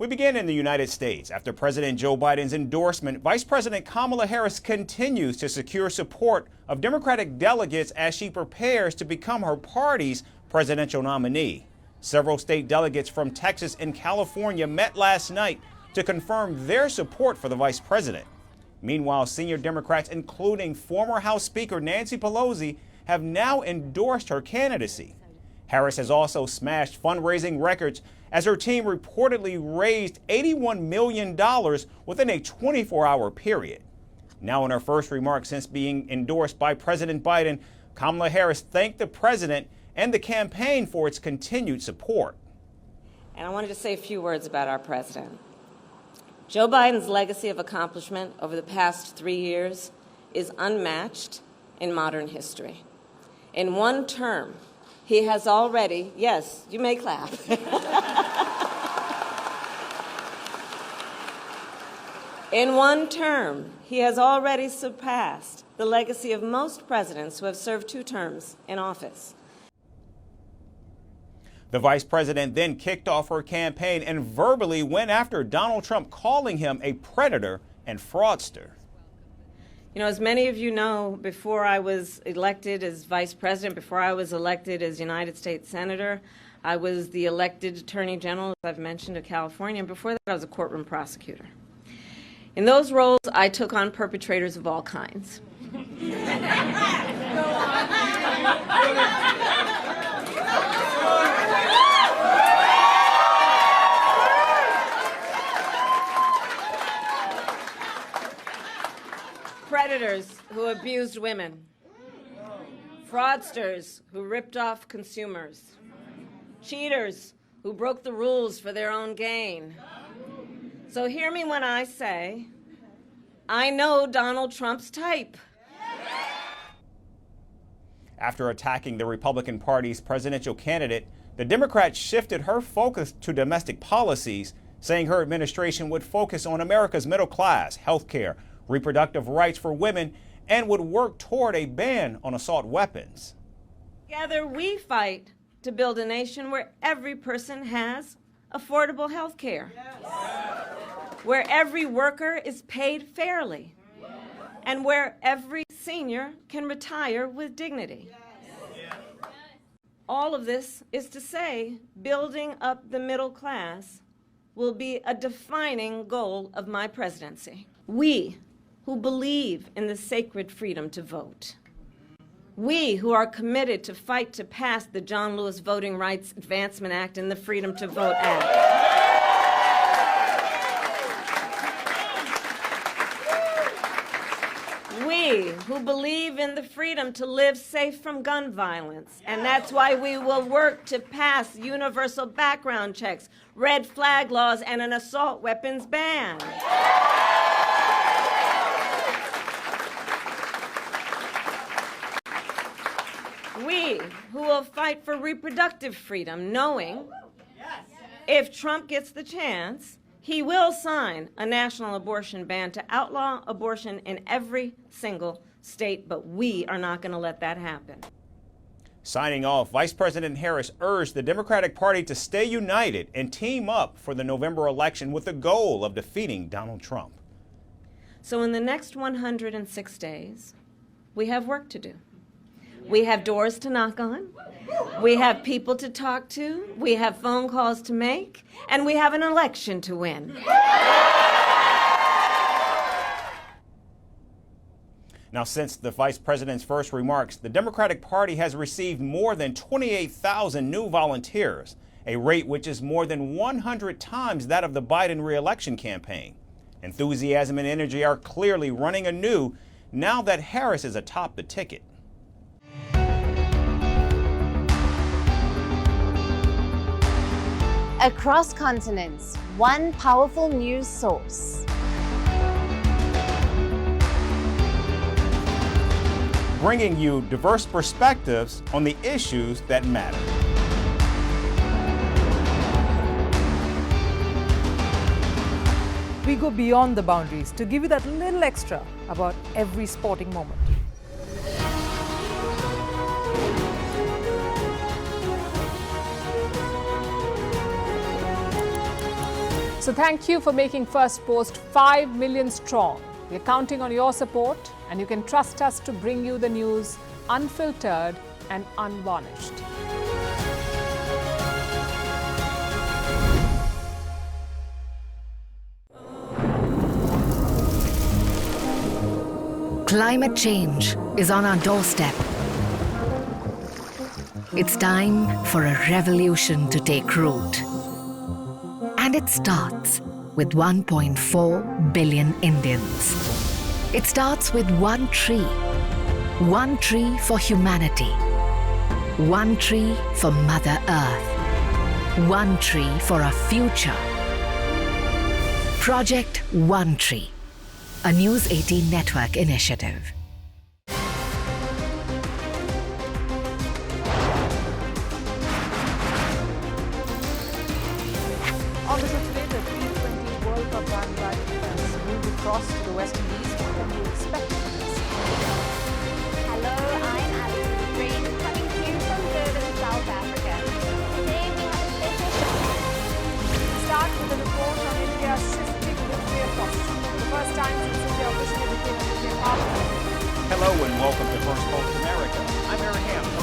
We begin in the United States. After President Joe Biden's endorsement, Vice President Kamala Harris continues to secure support of Democratic delegates as she prepares to become her party's presidential nominee. Several state delegates from Texas and California met last night to confirm their support for the vice president. Meanwhile, senior Democrats, including former House Speaker Nancy Pelosi, have now endorsed her candidacy. Harris has also smashed fundraising records as her team reportedly raised $81 million within a 24-hour period. Now, in her first remarks since being endorsed by President Biden, Kamala Harris thanked the president and the campaign for its continued support. And I wanted to say a few words about our president. Joe Biden's legacy of accomplishment over the past 3 years is unmatched in modern history. In one term, he has already, yes, you may clap. In one term, he has already surpassed the legacy of most presidents who have served 2 terms in office. The vice president then kicked off her campaign and verbally went after Donald Trump, calling him a predator and fraudster. You know, as many of you know, before I was elected as vice president, before I was elected as United States Senator, I was the elected Attorney General, as I've mentioned, of California, and before that I was a courtroom prosecutor. In those roles, I took on perpetrators of all kinds. Predators who abused women, fraudsters who ripped off consumers, cheaters who broke the rules for their own gain. So hear me when I say, I know Donald Trump's type. After attacking the Republican Party's presidential candidate, the Democrat shifted her focus to domestic policies, saying her administration would focus on America's middle class, health care, reproductive rights for women, and would work toward a ban on assault weapons. Together we fight to build a nation where every person has affordable health care, where every worker is paid fairly, and where every senior can retire with dignity. All of this is to say, building up the middle class will be a defining goal of my presidency. We who believe in the sacred freedom to vote. We who are committed to fight to pass the John Lewis Voting Rights Advancement Act and the Freedom to Vote Act. We who believe in the freedom to live safe from gun violence, and that's why we will work to pass universal background checks, red flag laws, and an assault weapons ban. We who will fight for reproductive freedom, knowing if Trump gets the chance, he will sign a national abortion ban to outlaw abortion in every single state, but we are not going to let that happen. Signing off, Vice President Harris urged the Democratic Party to stay united and team up for the November election with the goal of defeating Donald Trump. So in the next 106 days, we have work to do. We have doors to knock on, we have people to talk to, we have phone calls to make, and we have an election to win. Now, since the vice president's first remarks, the Democratic Party has received more than 28,000 new volunteers, a rate which is more than 100 times that of the Biden re-election campaign. Enthusiasm and energy are clearly running anew now that Harris is atop the ticket. Across continents, one powerful news source. Bringing you diverse perspectives on the issues that matter. We go beyond the boundaries to give you that little extra about every sporting moment. So thank you for making First Post 5 million strong. We're counting on your support, and you can trust us to bring you the news unfiltered and unvarnished. Climate change is on our doorstep. It's time for a revolution to take root. And it starts with 1.4 billion Indians. It starts with one tree for humanity, one tree for Mother Earth, one tree for a future. Project One Tree, a News 18 network initiative. On the show today, the T20 World Cup bandwagon has moved across to the West Indies. What can you expect from this? Hello, I'm Alison Green, coming to you from Durban, South Africa. Today we have a special show. Start with a report on India's shifting nuclear posture. For the first time since India officially became a nuclear power. Hello and welcome to First Post America. I'm Aaron Ham.